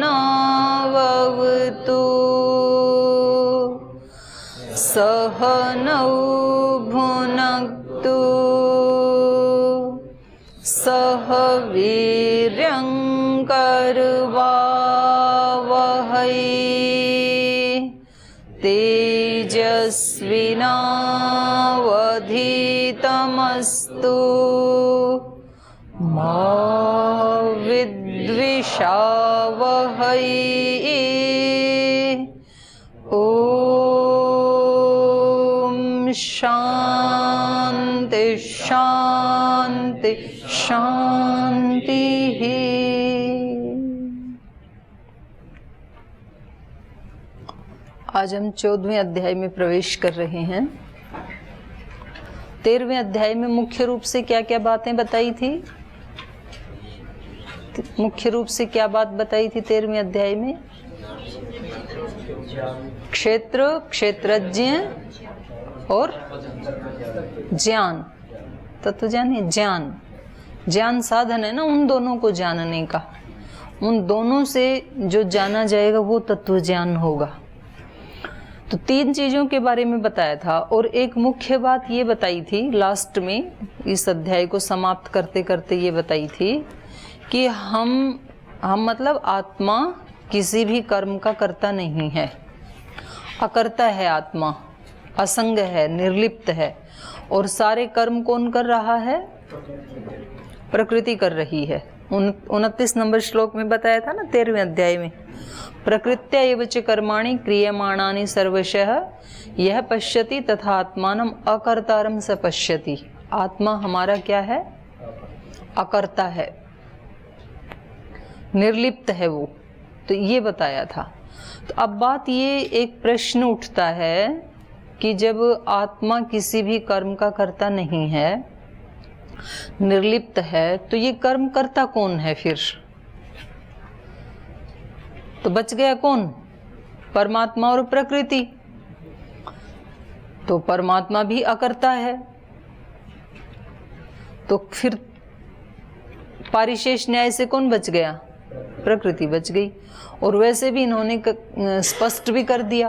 सहनावतु सहनौ भुनक्तु सह वीर्यं करवावहै तेजस्विनावधीतमस्तु मा विद्विषावहै। ओम शांति शांति शांति। आज हम 14वें अध्याय में प्रवेश कर रहे हैं। 13वें अध्याय में मुख्य रूप से क्या क्या बातें बताई थी? मुख्य रूप से क्या बात बताई थी 13वें अध्याय में? क्षेत्र, क्षेत्रज्ञ और ज्ञान, तत्व जानिए। ज्ञान, ज्ञान साधन है ना उन दोनों को जानने का। उन दोनों से जो जाना जाएगा वो तत्व ज्ञान होगा। तो 3 चीजों के बारे में बताया था और एक मुख्य बात ये बताई थी लास्ट में, इस अध्याय को समाप्त करते करते ये बताई थी कि हम मतलब आत्मा किसी भी कर्म का कर्ता नहीं है, अकर्ता है आत्मा, असंग है, निर्लिप्त है। और सारे कर्म कौन कर रहा है? प्रकृति कर रही है। 29 नंबर श्लोक में बताया था ना 13वें अध्याय में, प्रकृत्या एव च कर्माणि क्रियमाणानि सर्वशः यह पश्यति तथा आत्मानम अकर्तारम स पश्यति। आत्मा हमारा क्या है? अकर्ता है, निर्लिप्त है वो। तो ये बताया था। तो अब बात ये, एक प्रश्न उठता है कि जब आत्मा किसी भी कर्म का कर्ता नहीं है, निर्लिप्त है, तो ये कर्म कर्ता कौन है फिर? तो बच गया कौन? परमात्मा और प्रकृति। तो परमात्मा भी अकर्ता है, तो फिर पारिशेष न्याय से कौन बच गया? प्रकृति बच गई। और वैसे भी इन्होंने स्पष्ट भी कर दिया,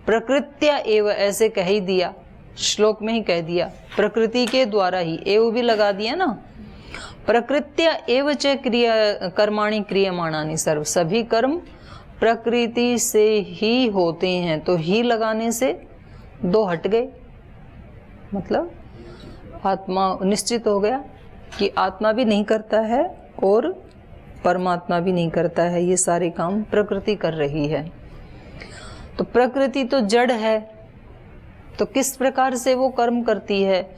प्रकृत्या एव, ऐसे कह ही दिया, श्लोक में ही कह दिया, प्रकृति के द्वारा ही, एव भी लगा दिया ना। प्रकृत्या एव च कर्माणि क्रियमाणानि सर्व, सभी कर्म प्रकृति से ही होते हैं। तो ही लगाने से 2 हट गए, मतलब आत्मा निश्चित हो गया कि आत्मा भी नहीं करता है और परमात्मा भी नहीं करता है, ये सारे काम प्रकृति कर रही है। तो प्रकृति तो जड़ है, तो किस प्रकार से वो कर्म करती है?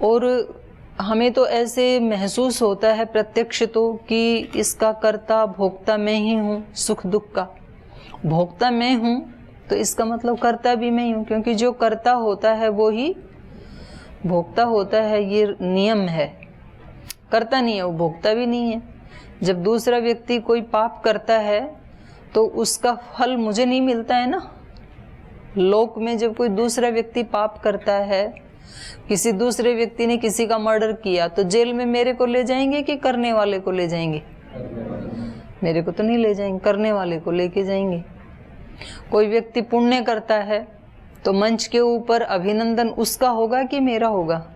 और हमें तो ऐसे महसूस होता है प्रत्यक्ष तो कि इसका कर्ता भोक्ता मैं ही हूँ, सुख दुख का भोक्ता मैं हूँ, तो इसका मतलब कर्ता भी मैं ही हूँ, क्योंकि जो कर्ता होता है वो ही भोक्ता होता है, ये नियम है। कर्ता नहीं है वो, भोक्ता भी नहीं है। जब दूसरा व्यक्ति कोई पाप करता है तो उसका फल मुझे नहीं मिलता है ना। लोक में जब कोई दूसरा व्यक्ति पाप करता है, किसी दूसरे व्यक्ति ने किसी का मर्डर किया, तो जेल में मेरे को ले जाएंगे कि करने वाले को ले जाएंगे? मेरे को तो नहीं ले जाएंगे, करने वाले को लेके जाएंगे। कोई व्यक्ति पुण्य करता है तो मंच के ऊपर अभिनंदन उसका होगा कि मेरा होगा?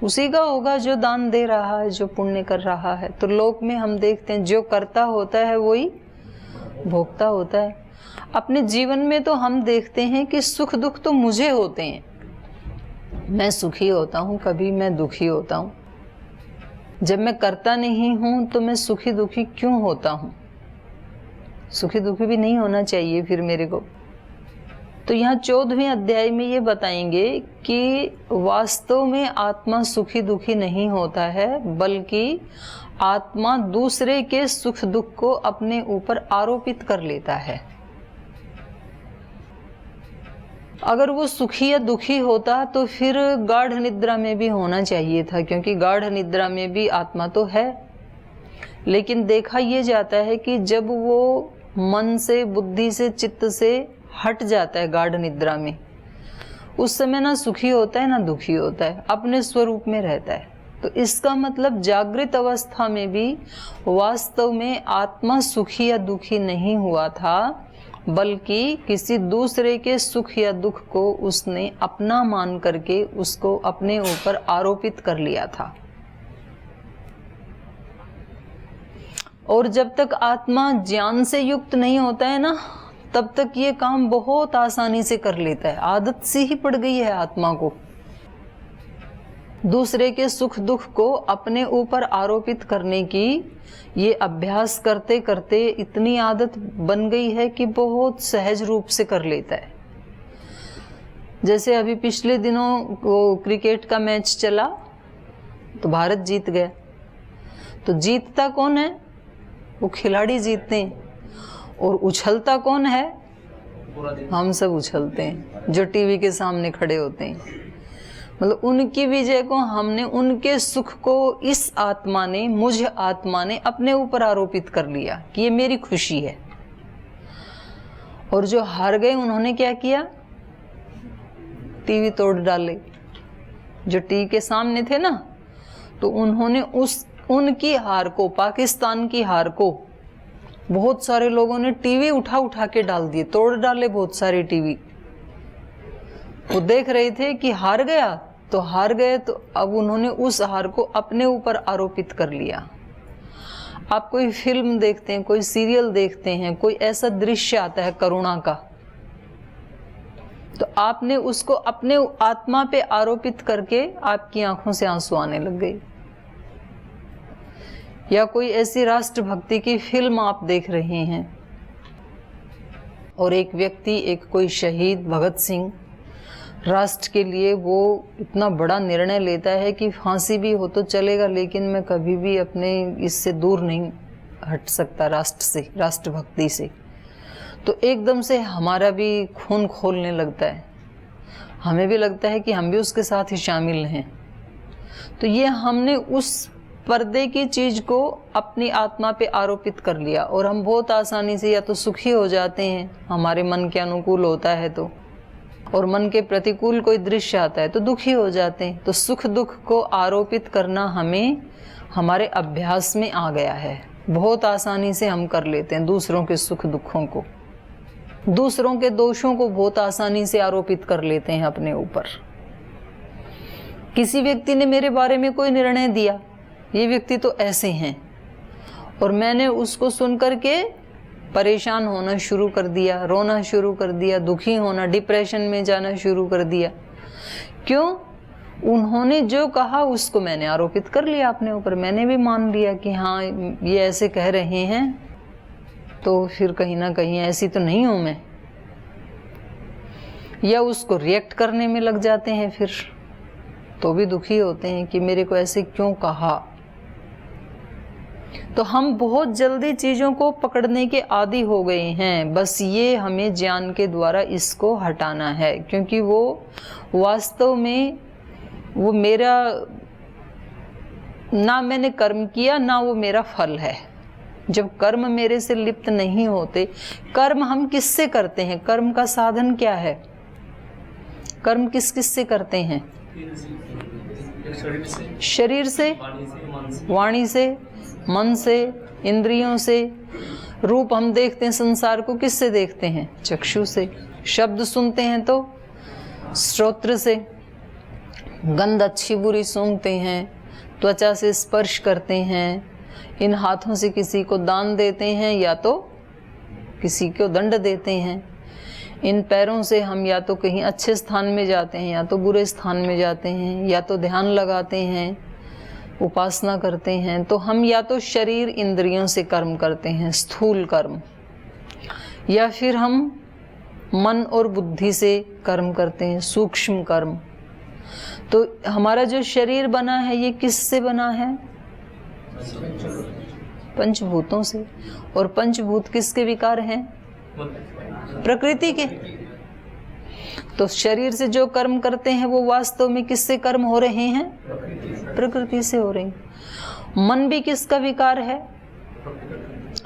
उसी का होगा जो दान दे रहा है, जो पुण्य कर रहा है। तो लोक में हम देखते हैं जो करता होता है वही भोक्ता होता है। अपने जीवन में तो हम देखते हैं कि सुख दुख तो मुझे होते हैं, मैं सुखी होता हूँ, कभी मैं दुखी होता हूँ। जब मैं करता नहीं हूँ तो मैं सुखी दुखी क्यों होता हूँ? सुखी दुखी भी नहीं होना चाहिए फिर मेरे को। तो यहाँ 14वें अध्याय में ये बताएंगे कि वास्तव में आत्मा सुखी दुखी नहीं होता है, बल्कि आत्मा दूसरे के सुख दुख को अपने ऊपर आरोपित कर लेता है। अगर वो सुखी या दुखी होता तो फिर गाढ़ निद्रा में भी होना चाहिए था, क्योंकि गाढ़ निद्रा में भी आत्मा तो है। लेकिन देखा ये जाता है कि जब वो मन से, बुद्धि से, चित्त से हट जाता है गाढ़ निद्रा में, उस समय ना सुखी होता है ना दुखी होता है, अपने स्वरूप में रहता है। तो इसका मतलब जागृत अवस्था में भी वास्तव में आत्मा सुखी या दुखी नहीं हुआ था, बल्कि किसी दूसरे के सुख या दुख को उसने अपना मान करके उसको अपने ऊपर आरोपित कर लिया था। और जब तक आत्मा ज्ञान से युक्त नहीं होता है ना, तब तक ये काम बहुत आसानी से कर लेता है। आदत सी ही पड़ गई है आत्मा को, दूसरे के सुख दुख को अपने ऊपर आरोपित करने की। ये अभ्यास करते करते इतनी आदत बन गई है कि बहुत सहज रूप से कर लेता है। जैसे अभी पिछले दिनों वो क्रिकेट का मैच चला तो भारत जीत गया, तो जीतता कौन है? वो खिलाड़ी जीतते हैं। और उछलता कौन है? हम सब उछलते हैं जो टीवी के सामने खड़े होते हैं। मतलब उनकी विजय को हमने, उनके सुख को इस आत्मा ने, मुझ आत्मा ने अपने ऊपर आरोपित कर लिया कि ये मेरी खुशी है। और जो हार गए उन्होंने क्या किया? टीवी तोड़ डाले। जो टीवी के सामने थे ना, तो उन्होंने उनकी हार को, पाकिस्तान की हार को, बहुत सारे लोगों ने टीवी उठा उठा के डाल दिए, तोड़ डाले बहुत सारे टीवी। वो देख रहे थे कि हार गया तो हार गए, तो अब उन्होंने उस हार को अपने ऊपर आरोपित कर लिया। आप कोई फिल्म देखते हैं, कोई सीरियल देखते हैं, कोई ऐसा दृश्य आता है करुणा का, तो आपने उसको अपने आत्मा पे आरोपित करके आपकी आंखों से आंसू आने लग गए। या कोई ऐसी राष्ट्रभक्ति की फिल्म आप देख रहे हैं और एक व्यक्ति, एक कोई शहीद भगत सिंह, राष्ट्र के लिए वो इतना बड़ा निर्णय लेता है कि फांसी भी हो तो चलेगा, लेकिन मैं कभी भी अपने इससे दूर नहीं हट सकता, राष्ट्र से, राष्ट्रभक्ति से। तो एकदम से हमारा भी खून खोलने लगता है, हमें भी लगता है कि हम भी उसके साथ ही शामिल हैं। तो ये हमने उस पर्दे की चीज को अपनी आत्मा पे आरोपित कर लिया, और हम बहुत आसानी से या तो सुखी हो जाते हैं, हमारे मन के अनुकूल होता है तो, और मन के प्रतिकूल कोई दृश्य आता है तो दुखी हो जाते हैं। तो सुख दुख को आरोपित करना हमें हमारे अभ्यास में आ गया है। बहुत आसानी से हम कर लेते हैं दूसरों के सुख दुखों को, दूसरों के दोषों को बहुत आसानी से आरोपित कर लेते हैं अपने ऊपर। किसी व्यक्ति ने मेरे बारे में कोई निर्णय दिया, ये व्यक्ति तो ऐसे हैं, और मैंने उसको सुन करके परेशान होना शुरू कर दिया, रोना शुरू कर दिया, दुखी होना, डिप्रेशन में जाना शुरू कर दिया। क्यों? उन्होंने जो कहा उसको मैंने आरोपित कर लिया अपने ऊपर। मैंने भी मान लिया कि हाँ ये ऐसे कह रहे हैं, तो फिर कहीं ना कहीं ऐसी तो नहीं हूं मैं। या उसको रिएक्ट करने में लग जाते हैं, फिर तो भी दुखी होते हैं कि मेरे को ऐसे क्यों कहा। तो हम बहुत जल्दी चीजों को पकड़ने के आदी हो गए हैं। बस ये हमें ज्ञान के द्वारा इसको हटाना है, क्योंकि वो वास्तव में वो मेरा, ना मैंने कर्म किया ना वो मेरा फल है। जब कर्म मेरे से लिप्त नहीं होते, कर्म हम किससे करते हैं? कर्म का साधन क्या है? कर्म किस किस से करते हैं? शरीर से, वाणी से, मन से, इंद्रियों से। रूप हम देखते हैं संसार को किससे देखते हैं? चक्षु से। शब्द सुनते हैं तो श्रोत्र से। गंध अच्छी बुरी सूंघते हैं, त्वचा से स्पर्श करते हैं, इन हाथों से किसी को दान देते हैं या तो किसी को दंड देते हैं। इन पैरों से हम या तो कहीं अच्छे स्थान में जाते हैं या तो बुरे स्थान में जाते हैं, या तो ध्यान लगाते हैं, उपासना करते हैं। तो हम या तो शरीर इंद्रियों से कर्म करते हैं, स्थूल कर्म, या फिर हम मन और बुद्धि से कर्म करते हैं, सूक्ष्म कर्म। तो हमारा जो शरीर बना है ये किससे बना है? पंचभूतों से। और पंचभूत किसके विकार हैं? प्रकृति के। तो शरीर से जो कर्म करते हैं वो वास्तव में किससे कर्म हो रहे हैं? प्रकृति से हो रहे हैं। मन भी किसका विकार है?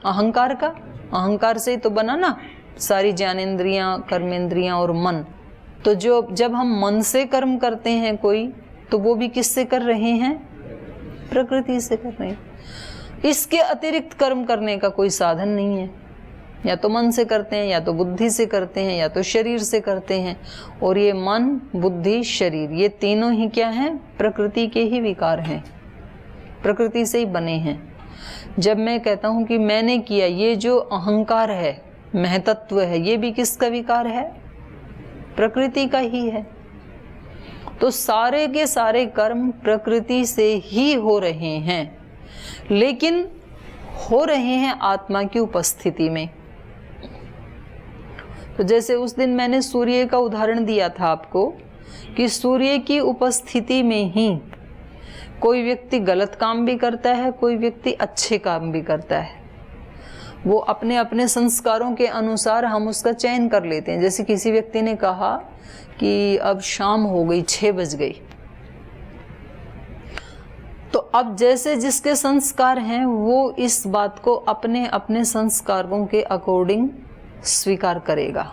अहंकार का। अहंकार से ही तो बना ना सारी ज्ञानेंद्रियां, कर्मेंद्रियां और मन। तो जब हम मन से कर्म करते हैं कोई, तो वो भी किससे कर रहे हैं? प्रकृति से कर रहे हैं। इसके अतिरिक्त कर्म करने का कोई साधन नहीं है। या तो मन से करते हैं, या तो बुद्धि से करते हैं, या तो शरीर से करते हैं। और ये मन, बुद्धि, शरीर, ये तीनों ही क्या हैं? प्रकृति के ही विकार हैं, प्रकृति से ही बने हैं। जब मैं कहता हूं कि मैंने किया, ये जो अहंकार है, महतत्व है, ये भी किसका विकार है? प्रकृति का ही है। तो सारे के सारे कर्म प्रकृति से ही हो रहे हैं, लेकिन हो रहे हैं आत्मा की उपस्थिति में। तो जैसे उस दिन मैंने सूर्य का उदाहरण दिया था आपको कि सूर्य की उपस्थिति में ही कोई व्यक्ति गलत काम भी करता है, कोई व्यक्ति अच्छे काम भी करता है। वो अपने अपने संस्कारों के अनुसार हम उसका चयन कर लेते हैं। जैसे किसी व्यक्ति ने कहा कि अब शाम हो गई, 6 बज गई, तो अब जैसे जिसके संस्कार हैं वो इस बात को अपने अपने संस्कारों के अकॉर्डिंग स्वीकार करेगा।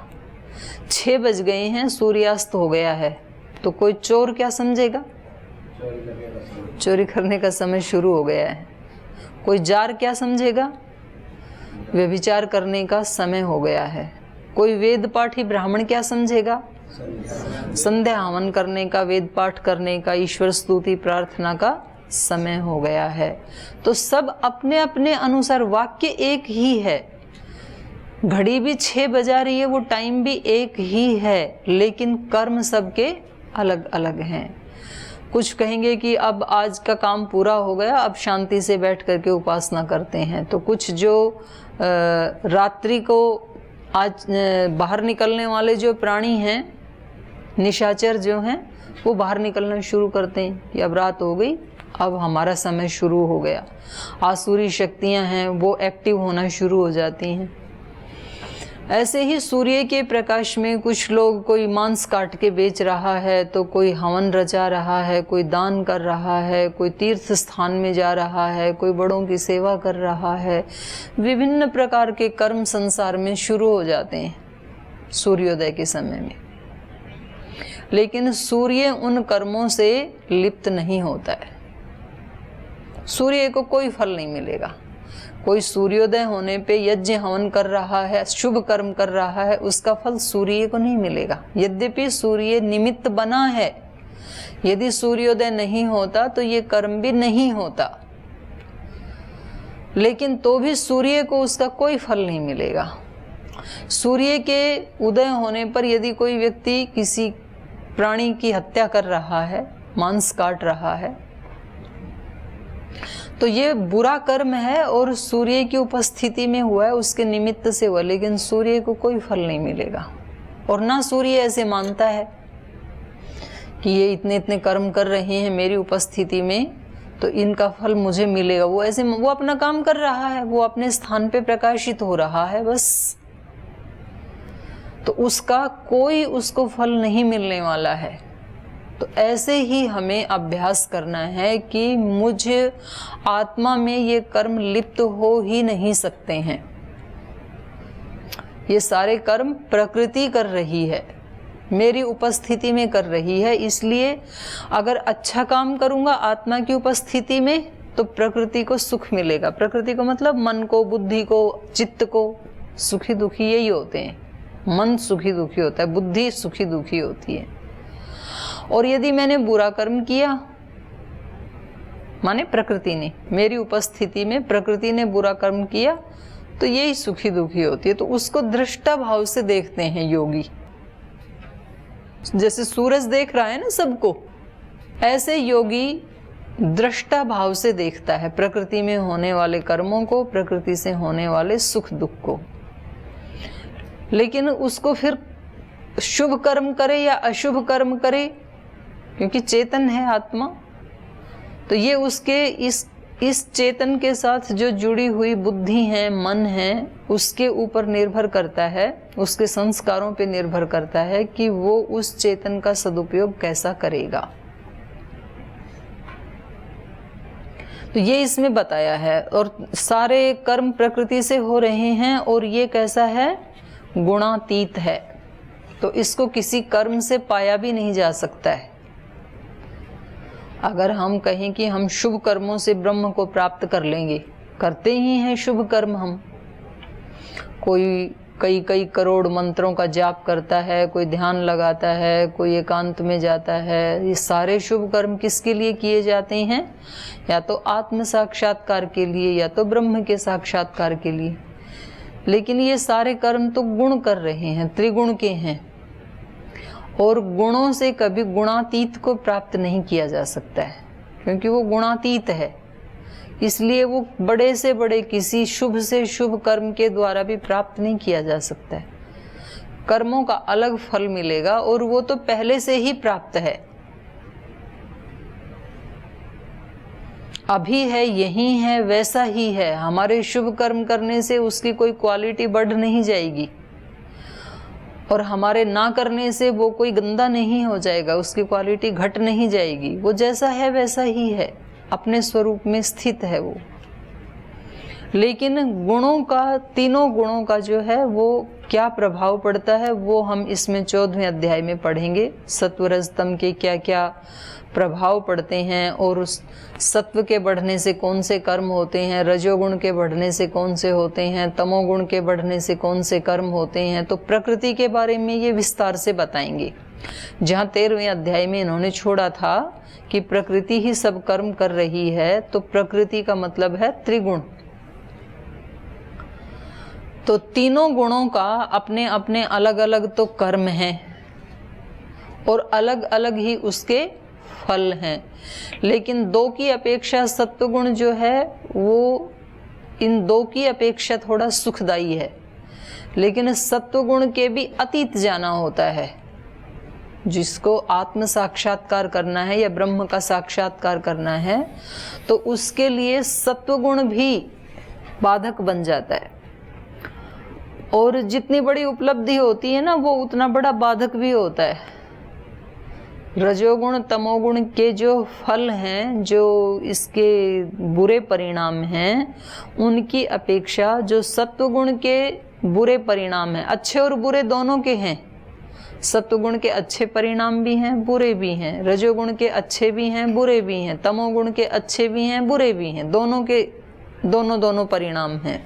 6 बज गए हैं, सूर्यास्त हो गया है, तो कोई चोर क्या समझेगा? चोरी करने का समय शुरू हो गया है। कोई जार क्या समझेगा? व्यभिचार करने का समय हो गया है। कोई वेद पाठी ब्राह्मण क्या समझेगा? संध्या हवन करने का, वेद पाठ करने का, ईश्वर स्तुति प्रार्थना का समय हो गया है। तो सब अपने अपने अनुसार, वाक्य एक ही है, घड़ी भी 6 बजा रही है, वो टाइम भी एक ही है, लेकिन कर्म सबके अलग अलग हैं। कुछ कहेंगे कि अब आज का काम पूरा हो गया, अब शांति से बैठ करके उपासना करते हैं। तो कुछ जो रात्रि को आज बाहर निकलने वाले जो प्राणी हैं, निशाचर जो हैं, वो बाहर निकलना शुरू करते हैं कि अब रात हो गई, अब हमारा समय शुरू हो गया। आसुरी शक्तियां हैं, वो एक्टिव होना शुरू हो जाती हैं। ऐसे ही सूर्य के प्रकाश में कुछ लोग, कोई मांस काट के बेच रहा है, तो कोई हवन रचा रहा है, कोई दान कर रहा है, कोई तीर्थ स्थान में जा रहा है, कोई बड़ों की सेवा कर रहा है। विभिन्न प्रकार के कर्म संसार में शुरू हो जाते हैं सूर्योदय के समय में। लेकिन सूर्य उन कर्मों से लिप्त नहीं होता है। सूर्य को कोई फल नहीं मिलेगा। कोई सूर्योदय होने पे यज्ञ हवन कर रहा है, शुभ कर्म कर रहा है, उसका फल सूर्य को नहीं मिलेगा। यद्यपि सूर्य निमित्त बना है, यदि सूर्योदय नहीं होता तो ये कर्म भी नहीं होता, लेकिन तो भी सूर्य को उसका कोई फल नहीं मिलेगा। सूर्य के उदय होने पर यदि कोई व्यक्ति किसी प्राणी की हत्या कर रहा है, मांस काट रहा है, तो ये बुरा कर्म है और सूर्य की उपस्थिति में हुआ है, उसके निमित्त से हुआ, लेकिन सूर्य को कोई फल नहीं मिलेगा। और ना सूर्य ऐसे मानता है कि ये इतने इतने कर्म कर रहे हैं मेरी उपस्थिति में, तो इनका फल मुझे मिलेगा। वो ऐसे, वो अपना काम कर रहा है, वो अपने स्थान पे प्रकाशित हो रहा है बस। तो उसका कोई उसको फल नहीं मिलने वाला है। तो ऐसे ही हमें अभ्यास करना है कि मुझ आत्मा में ये कर्म लिप्त हो ही नहीं सकते हैं। ये सारे कर्म प्रकृति कर रही है, मेरी उपस्थिति में कर रही है। इसलिए अगर अच्छा काम करूंगा आत्मा की उपस्थिति में तो प्रकृति को सुख मिलेगा। प्रकृति को मतलब मन को, बुद्धि को, चित्त को। सुखी दुखी यही होते हैं। मन सुखी दुखी होता है, बुद्धि सुखी दुखी होती है। और यदि मैंने बुरा कर्म किया, माने प्रकृति ने, मेरी उपस्थिति में प्रकृति ने बुरा कर्म किया, तो यही सुखी दुखी होती है। तो उसको दृष्टा भाव से देखते हैं योगी। जैसे सूरज देख रहा है ना सबको, ऐसे योगी दृष्टा भाव से देखता है प्रकृति में होने वाले कर्मों को, प्रकृति से होने वाले सुख दुख को। लेकिन उसको फिर शुभ कर्म करे या अशुभ कर्म करे, क्योंकि चेतन है आत्मा, तो ये उसके इस चेतन के साथ जो जुड़ी हुई बुद्धि है, मन है, उसके ऊपर निर्भर करता है, उसके संस्कारों पे निर्भर करता है कि वो उस चेतन का सदुपयोग कैसा करेगा। तो ये इसमें बताया है। और सारे कर्म प्रकृति से हो रहे हैं और ये कैसा है? गुणातीत है। तो इसको किसी कर्म से पाया भी नहीं जा सकता है। अगर हम कहें कि हम शुभ कर्मों से ब्रह्म को प्राप्त कर लेंगे, करते ही हैं शुभ कर्म हम। कोई कई कई करोड़ मंत्रों का जाप करता है, कोई ध्यान लगाता है, कोई एकांत में जाता है। ये सारे शुभ कर्म किसके लिए किए जाते हैं? या तो आत्म साक्षात्कार के लिए या तो ब्रह्म के साक्षात्कार के लिए। लेकिन ये सारे कर्म तो गुण कर रहे हैं, त्रिगुण के हैं, और गुणों से कभी गुणातीत को प्राप्त नहीं किया जा सकता है, क्योंकि वो गुणातीत है। इसलिए वो बड़े से बड़े किसी शुभ से शुभ कर्म के द्वारा भी प्राप्त नहीं किया जा सकता है। कर्मों का अलग फल मिलेगा और वो तो पहले से ही प्राप्त है, अभी है, यही है, वैसा ही है। हमारे शुभ कर्म करने से उसकी कोई क्वालिटी बढ़ नहीं जाएगी, और हमारे ना करने से वो कोई गंदा नहीं हो जाएगा, उसकी क्वालिटी घट नहीं जाएगी। वो जैसा है वैसा ही है, अपने स्वरूप में स्थित है वो। लेकिन गुणों का, तीनों गुणों का जो है वो क्या प्रभाव पड़ता है, वो हम इसमें 14वें अध्याय में पढ़ेंगे। सत्व रज तम के क्या क्या प्रभाव पड़ते हैं, और उस सत्व के बढ़ने से कौन से कर्म होते हैं, रजोगुण के बढ़ने से कौन से होते हैं, तमोगुण के बढ़ने से कौन से कर्म होते हैं। तो प्रकृति के बारे में ये विस्तार से बताएंगे। जहाँ 13वें अध्याय में इन्होंने छोड़ा था कि प्रकृति ही सब कर्म कर रही है, तो प्रकृति का मतलब है त्रिगुण। तो तीनों गुणों का अपने अपने अलग अलग तो कर्म हैं, और अलग अलग ही उसके फल हैं। लेकिन दो की अपेक्षा सत्वगुण जो है वो इन दो की अपेक्षा थोड़ा सुखदायी है। लेकिन सत्वगुण के भी अतीत जाना होता है। जिसको आत्म साक्षात्कार करना है या ब्रह्म का साक्षात्कार करना है, तो उसके लिए सत्वगुण भी बाधक बन जाता है। और जितनी बड़ी उपलब्धि होती है ना, वो उतना बड़ा बाधक भी होता है। रजोगुण तमोगुण के जो फल हैं, जो इसके बुरे परिणाम हैं, उनकी अपेक्षा जो सत्वगुण के बुरे परिणाम हैं, अच्छे और बुरे दोनों के हैं। सत्वगुण के अच्छे परिणाम भी हैं, बुरे भी हैं। रजोगुण के अच्छे भी हैं, बुरे भी हैं। तमोगुण के अच्छे भी हैं, बुरे भी हैं। दोनों के दोनों परिणाम हैं।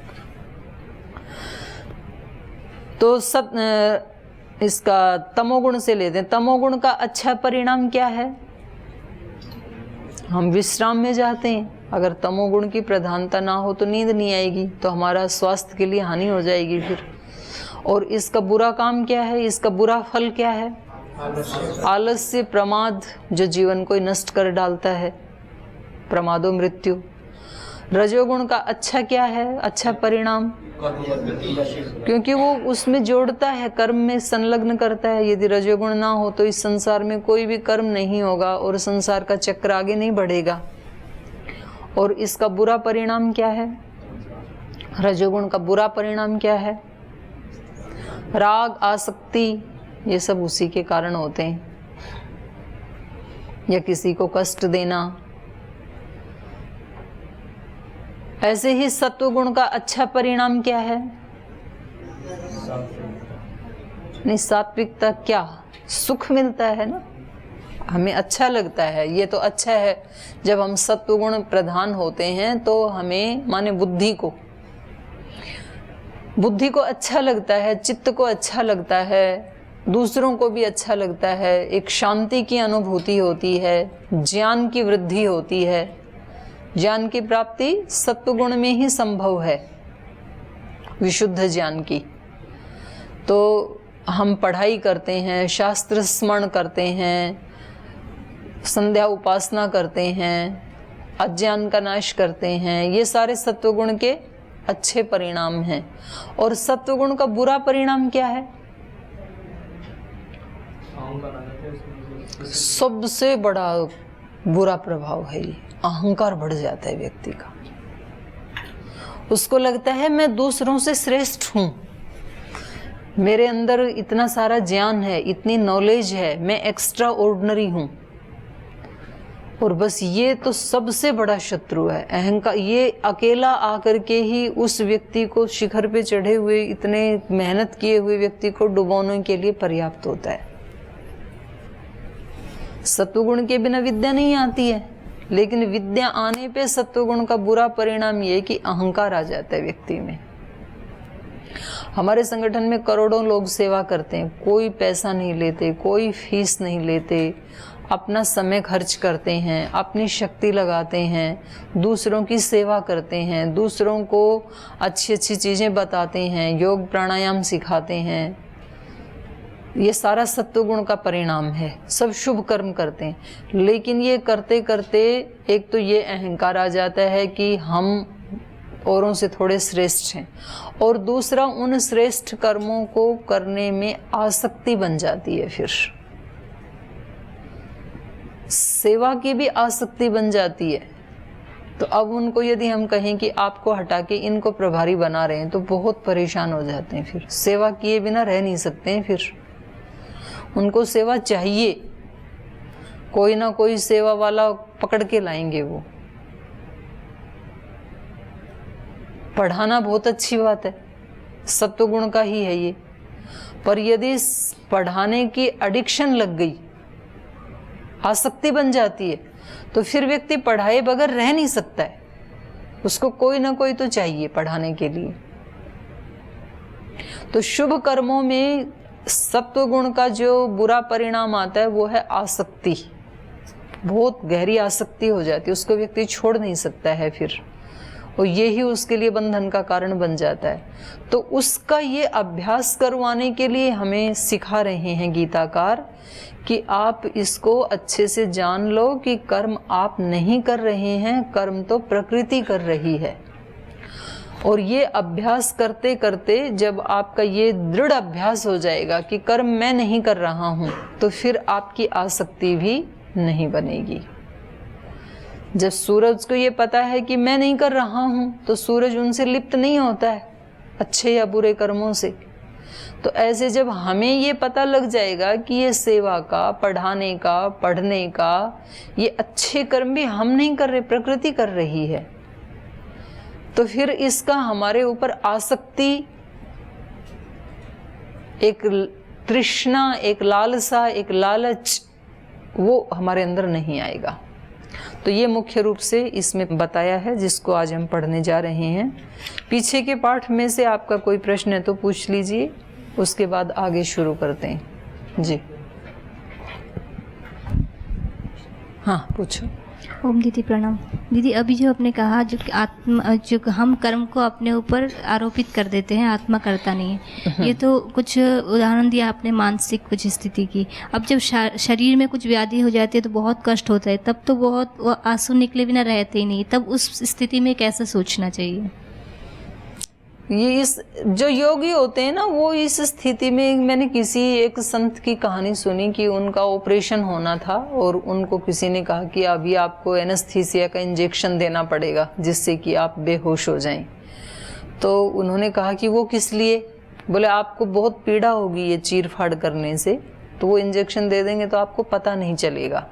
तो इसका तमोगुण से लेते हैं। तमोगुण का अच्छा परिणाम क्या है? हम विश्राम में जाते हैं। अगर तमोगुण की प्रधानता ना हो तो नींद नहीं आएगी, तो हमारा स्वास्थ्य के लिए हानि हो जाएगी फिर। और इसका बुरा काम क्या है? इसका बुरा फल क्या है? आलस्य, प्रमाद, जो जीवन को नष्ट कर डालता है, प्रमादो मृत्यु। रजोगुण का अच्छा क्या है? अच्छा परिणाम, क्योंकि वो उसमें जोड़ता है, कर्म में संलग्न करता है। यदि रजोगुण ना हो तो इस संसार में कोई भी कर्म नहीं होगा और संसार का चक्र आगे नहीं बढ़ेगा। और इसका बुरा परिणाम क्या है? रजोगुण का बुरा परिणाम क्या है? राग, आसक्ति, ये सब उसी के कारण होते हैं। या किसी को कष्ट देना। ऐसे ही सत्वगुण का अच्छा परिणाम क्या है? नहीं, सात्विकता क्या? सुख मिलता है ना, हमें अच्छा लगता है। ये तो अच्छा है, जब हम सत्वगुण प्रधान होते हैं तो हमें, माने बुद्धि को अच्छा लगता है, चित्त को अच्छा लगता है, दूसरों को भी अच्छा लगता है। एक शांति की अनुभूति होती है, ज्ञान की वृद्धि होती है। ज्ञान की प्राप्ति सत्वगुण में ही संभव है, विशुद्ध ज्ञान की। तो हम पढ़ाई करते हैं, शास्त्र स्मरण करते हैं, संध्या उपासना करते हैं, अज्ञान का नाश करते हैं। ये सारे सत्वगुण के अच्छे परिणाम हैं। और सत्वगुण का बुरा परिणाम क्या है? सबसे बड़ा बुरा प्रभाव है ये, अहंकार बढ़ जाता है व्यक्ति का। उसको लगता है मैं दूसरों से श्रेष्ठ हूँ, मेरे अंदर इतना सारा ज्ञान है, इतनी नॉलेज है, मैं एक्स्ट्रा ऑर्डिनरी हूँ। और बस ये तो सबसे बड़ा शत्रु है, अहंकार। ये अकेला आकर के ही उस व्यक्ति को, शिखर पे चढ़े हुए, इतने मेहनत किए हुए व्यक्ति को डुबोने के लिए पर्याप्त होता है। सत्वगुण के बिना विद्या नहीं आती है, लेकिन विद्या आने पे सत्वगुण का बुरा परिणाम ये कि अहंकार आ जाता है व्यक्ति में। हमारे संगठन में करोड़ों लोग सेवा करते हैं, कोई पैसा नहीं लेते, कोई फीस नहीं लेते, अपना समय खर्च करते हैं, अपनी शक्ति लगाते हैं, दूसरों की सेवा करते हैं, दूसरों को अच्छी अच्छी चीज़ें बताते हैं, योग प्राणायाम सिखाते हैं। ये सारा सत्वगुण का परिणाम है, सब शुभ कर्म करते हैं। लेकिन ये करते करते एक तो ये अहंकार आ जाता है कि हम औरों से थोड़े श्रेष्ठ हैं, और दूसरा उन श्रेष्ठ कर्मों को करने में आसक्ति बन जाती है। फिर सेवा की भी आसक्ति बन जाती है। तो अब उनको यदि हम कहें कि आपको हटा के इनको प्रभारी बना रहे हैं, तो बहुत परेशान हो जाते हैं। फिर सेवा किए बिना रह नहीं सकते हैं। फिर उनको सेवा चाहिए, कोई ना कोई सेवा वाला पकड़ के लाएंगे। वो पढ़ाना बहुत अच्छी बात है, सत्वगुण का ही है ये, पर यदि पढ़ाने की एडिक्शन लग गई, आसक्ति बन जाती है, तो फिर व्यक्ति पढ़ाए बगैर रह नहीं सकता है। उसको कोई ना कोई तो चाहिए पढ़ाने के लिए। तो शुभ कर्मों में सत्वगुण का जो बुरा परिणाम आता है वो है आसक्ति। बहुत गहरी आसक्ति हो जाती है, उसको व्यक्ति छोड़ नहीं सकता है फिर, और यही उसके लिए बंधन का कारण बन जाता है। तो उसका ये अभ्यास करवाने के लिए हमें सिखा रहे हैं गीताकार कि आप इसको अच्छे से जान लो कि कर्म आप नहीं कर रहे हैं, कर्म तो प्रकृति कर रही है। और ये अभ्यास करते करते जब आपका ये दृढ़ अभ्यास हो जाएगा कि कर्म मैं नहीं कर रहा हूँ, तो फिर आपकी आसक्ति भी नहीं बनेगी। जब सूरज को ये पता है कि मैं नहीं कर रहा हूँ, तो सूरज उनसे लिप्त नहीं होता है, अच्छे या बुरे कर्मों से। तो ऐसे जब हमें ये पता लग जाएगा कि ये सेवा का, पढ़ाने का, पढ़ने का, ये अच्छे कर्म भी हम नहीं कर रहे, प्रकृति कर रही है, तो फिर इसका हमारे ऊपर आसक्ति, एक तृष्णा, एक लालसा, एक लालच, वो हमारे अंदर नहीं आएगा। तो ये मुख्य रूप से इसमें बताया है, जिसको आज हम पढ़ने जा रहे हैं। पीछे के पाठ में से आपका कोई प्रश्न है तो पूछ लीजिए, उसके बाद आगे शुरू करते हैं। जी हाँ, पूछो। ओम दीदी प्रणाम। दीदी अभी जो आपने कहा जो हम कर्म को अपने ऊपर आरोपित कर देते हैं, आत्मा करता नहीं है, ये तो कुछ उदाहरण दिया आपने मानसिक कुछ स्थिति की। अब जब शरीर में कुछ व्याधि हो जाती है तो बहुत कष्ट होता है, तब तो बहुत वो आंसू निकले बिना रहते ही नहीं, तब उस स्थिति में कैसे सोचना चाहिए? ये इस जो योगी होते हैं ना, वो इस स्थिति में, मैंने किसी एक संत की कहानी सुनी कि उनका ऑपरेशन होना था और उनको किसी ने कहा कि अभी आपको एनेस्थीसिया का इंजेक्शन देना पड़ेगा जिससे कि आप बेहोश हो जाएं। तो उन्होंने कहा कि वो किस लिए? बोले आपको बहुत पीड़ा होगी ये चीर फाड़ करने से, तो वो इंजेक्शन दे देंगे तो आपको पता नहीं चलेगा।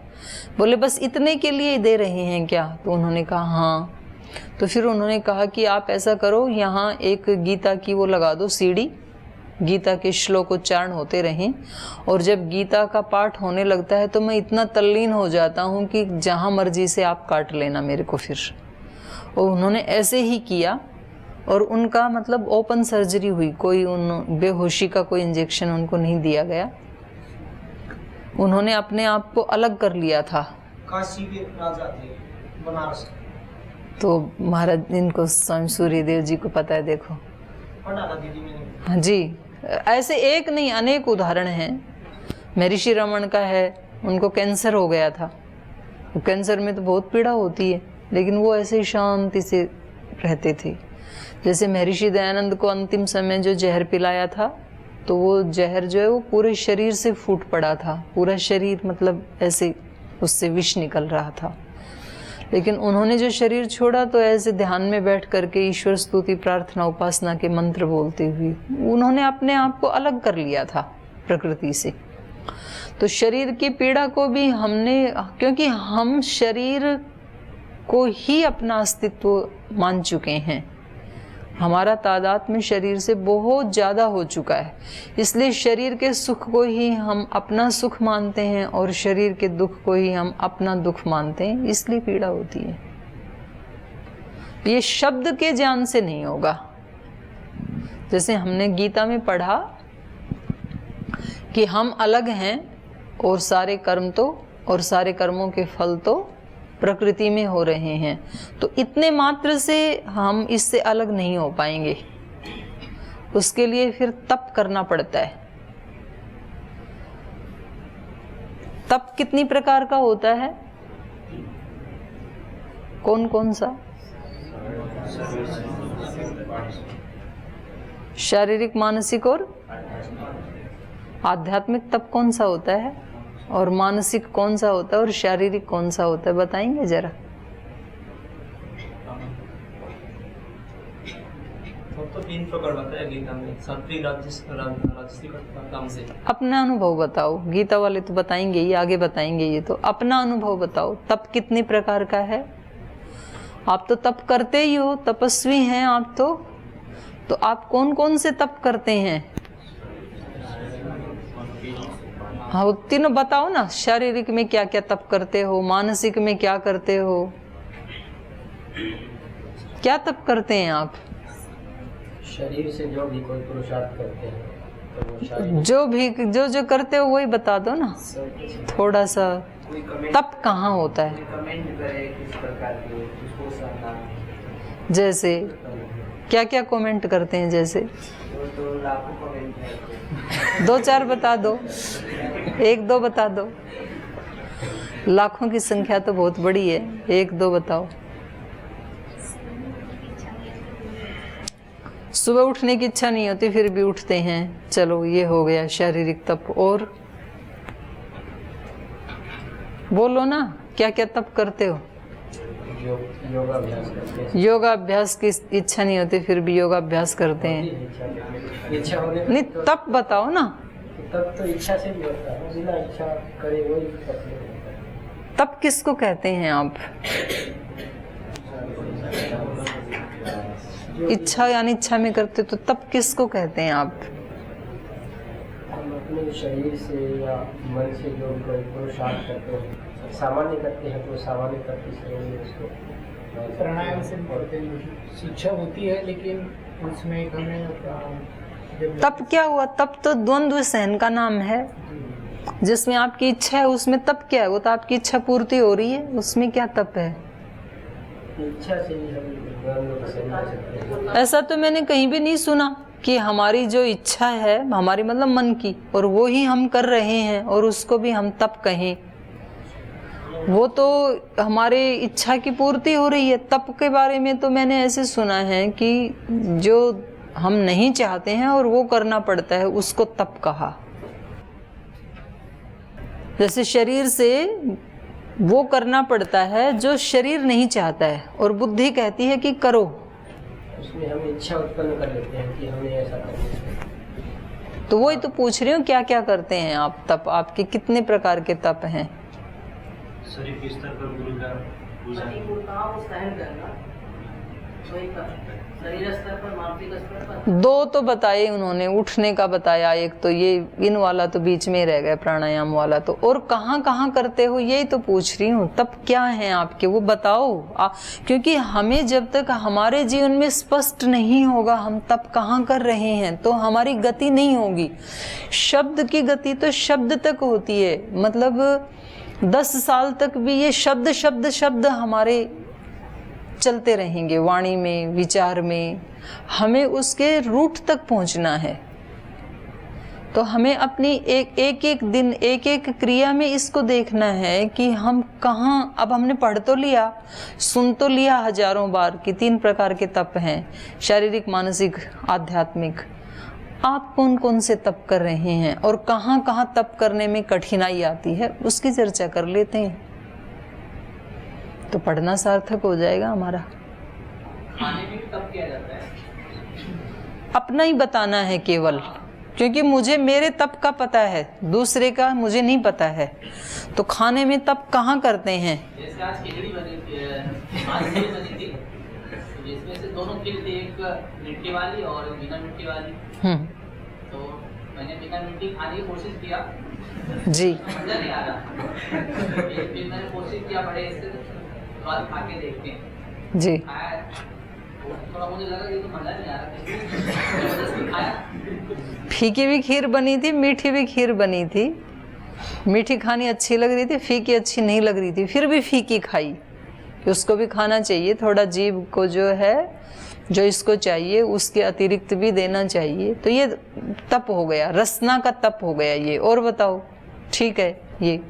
बोले बस इतने के लिए दे रहे हैं क्या? तो उन्होंने कहा हाँ। तो फिर उन्होंने कहा कि आप ऐसा करो, यहाँ एक गीता की वो लगा दो सीढ़ी, गीता के श्लोक उच्चारण होते रहें, और जब गीता का पाठ होने लगता है तो मैं इतना तल्लीन हो जाता हूँ कि जहाँ मर्जी से आप काट लेना मेरे को फिर। और उन्होंने ऐसे ही किया और उनका मतलब ओपन सर्जरी हुई, कोई उन बेहोशी का कोई इंजेक्शन उनको नहीं दिया गया। उन्होंने अपने आप को अलग कर लिया था। काशी के राजा थे, बनारस। तो महाराज इनको स्वामी सूर्यदेव जी को पता है, देखो पढ़ा था दीदी मैंने। हाँ जी, ऐसे एक नहीं अनेक उदाहरण हैं। महर्षि रमन का है, उनको कैंसर हो गया था। कैंसर में तो बहुत पीड़ा होती है, लेकिन वो ऐसे शांति से रहते थे। जैसे महर्षि दयानंद को अंतिम समय जो जहर पिलाया था, तो वो जहर जो है वो पूरे शरीर से फूट पड़ा था, पूरा शरीर मतलब ऐसे उससे विष निकल रहा था। लेकिन उन्होंने जो शरीर छोड़ा तो ऐसे ध्यान में बैठ करके ईश्वर स्तुति प्रार्थना उपासना के मंत्र बोलते हुए उन्होंने अपने आप को अलग कर लिया था प्रकृति से। तो शरीर की पीड़ा को भी हमने, क्योंकि हम शरीर को ही अपना अस्तित्व मान चुके हैं, हमारा तादाद में शरीर से बहुत ज़्यादा हो चुका है, इसलिए शरीर के सुख को ही हम अपना सुख मानते हैं और शरीर के दुख को ही हम अपना दुख मानते हैं, इसलिए पीड़ा होती है। ये शब्द के ज्ञान से नहीं होगा। जैसे हमने गीता में पढ़ा कि हम अलग हैं और सारे कर्मों के फल तो प्रकृति में हो रहे हैं, तो इतने मात्र से हम इससे अलग नहीं हो पाएंगे। उसके लिए फिर तप करना पड़ता है। तप कितनी प्रकार का होता है? कौन कौन सा? शारीरिक, मानसिक और आध्यात्मिक तप कौन सा होता है, और मानसिक कौन सा होता है, और शारीरिक कौन सा होता है, बताएंगे जरा? तो 3 प्रकार बताया गीता में, सात्विक, राजसिक और तामसिक। अपना अनुभव बताओ। गीता वाले तो बताएंगे ही, आगे बताएंगे, ये तो अपना अनुभव बताओ। तप कितने प्रकार का है? आप तो तप करते ही हो, तपस्वी हैं आप तो आप कौन कौन से तप करते हैं? हाँ, तीनों बताओ ना। शारीरिक में क्या क्या तप करते हो, मानसिक में क्या करते हो, क्या तप करते हैं आप? शरीर से जो भी कोई पुरुषार्थ करते हैं तो वो शारीरिक, जो करते हो वही बता दो ना थोड़ा सा। तप कहाँ होता है? कमेंट करे किस प्रकार के उसको सहना, जैसे क्या क्या कमेंट करते हैं? जैसे तो लाखों कमेंट है। 2-4 बता दो, 1-2 बता दो। लाखों की संख्या तो बहुत बड़ी है, 1-2 बताओ। सुबह उठने की इच्छा नहीं होती फिर भी उठते हैं, चलो ये हो गया शारीरिक तप। और बोलो ना, क्या क्या तप करते हो? योगाभ्यास करते हैं। योगाभ्यास की इच्छा नहीं होती फिर भी योगाभ्यास करते हैं। इच्छा होने नहीं, तप बताओ ना। तब तो इच्छा से भी होता है, बिना इच्छा करे वही तप नहीं होता है। तप किसको कहते हैं आप? इच्छा या अनिच्छा में करते तो तप किसको कहते हैं आप? हम अपने शरीर से या मन से जो कोई पुरुषार्थ करते हैं, सामान्य करते हैं तो सामान्य तप इसलिए उसको प्राणायाम से शिक्षा होती है, लेकिन उसमें एक हमें तप क्या हुआ? तप तो द्वंद्व सहन का नाम है। जिसमें आपकी इच्छा है उसमें तप क्या है? वो तो आपकी इच्छा पूर्ति हो रही है, उसमें क्या तप है? इच्छा से ही हम द्वंद्व को सहन कर सकते हैं। ऐसा तो मैंने कहीं भी नहीं सुना कि हमारी जो इच्छा है, हमारी मतलब मन की, और वो ही हम कर रहे हैं और उसको भी हम तप कहें। वो तो हमारे इच्छा की पूर्ति हो रही है। तप के बारे में तो मैंने ऐसे सुना है कि जो हम नहीं चाहते हैं और वो करना पड़ता है, उसको तप कहा। जैसे शरीर से वो करना पड़ता है जो शरीर नहीं चाहता है और बुद्धि कहती है कि करो। उसमें हम इच्छा उत्पन्न कर लेते हैं कि हमें ऐसा करना है। तो वही तो पूछ रही हूँ, क्या क्या करते हैं आप तप? आपके कितने प्रकार के तप हैं? शरीर के स्तर पर गुरु का दो तो बताए उन्होंने, उठने का बताया एक, तो ये इन वाला तो बीच में रह गया, प्राणायाम वाला तो। और कहाँ कहाँ करते हो यही तो पूछ रही हूँ। तप क्या है आपके वो बताओ। क्योंकि हमें जब तक हमारे जीवन में स्पष्ट नहीं होगा हम तप कहाँ कर रहे हैं तो हमारी गति नहीं होगी। शब्द की गति तो शब्द तक होती है, मतलब 10 साल तक भी ये शब्द शब्द शब्द हमारे चलते रहेंगे वाणी में, विचार में। हमें उसके रूट तक पहुंचना है तो हमें अपनी एक दिन एक एक क्रिया में इसको देखना है कि हम कहाँ। अब हमने पढ़ तो लिया, सुन तो लिया हजारों बार कि 3 प्रकार के तप हैं, शारीरिक, मानसिक, आध्यात्मिक। आप कौन कौन से तप कर रहे हैं और कहाँ कहाँ तप करने में कठिनाई आती है उसकी चर्चा कर लेते हैं, तो पढ़ना सार्थक हो जाएगा हमारा। खाने में भी तप किया जाता है? अपना ही बताना है केवल, क्योंकि मुझे मेरे तप का पता है, दूसरे का मुझे नहीं पता है। तो खाने में तप कहाँ करते हैं? जैसे आज खिचड़ी बनी थी, आज खिचड़ी बनी थी, इसमें से दोनों खीर थी, एक मिट्टी वाली और बिना मिट्टी वाली। तो मैंने बिना मिट्टी खाने की कोशिश किया, जी मजा नहीं आ रहा। फिर मैंने कोशिश किया बड़े से स्वाद खा के देखते हैं, जी। खाया तो थोड़ा मुझे लगा कि तो मजा नहीं आ रहा, जबरदस्ती खाया। फीकी भी खीर बनी थी, मीठी भी खीर बनी थी। मीठी खानी अच्छी लग रही थी, फीकी अच्छी नहीं लग रही थी, फिर भी फीकी खाई कि उसको भी खाना चाहिए, थोड़ा जीभ को जो है जो इसको चाहिए उसके अतिरिक्त भी देना चाहिए। तो ये तप हो गया, रसना का तप हो गया ये। और बताओ, ठीक है ये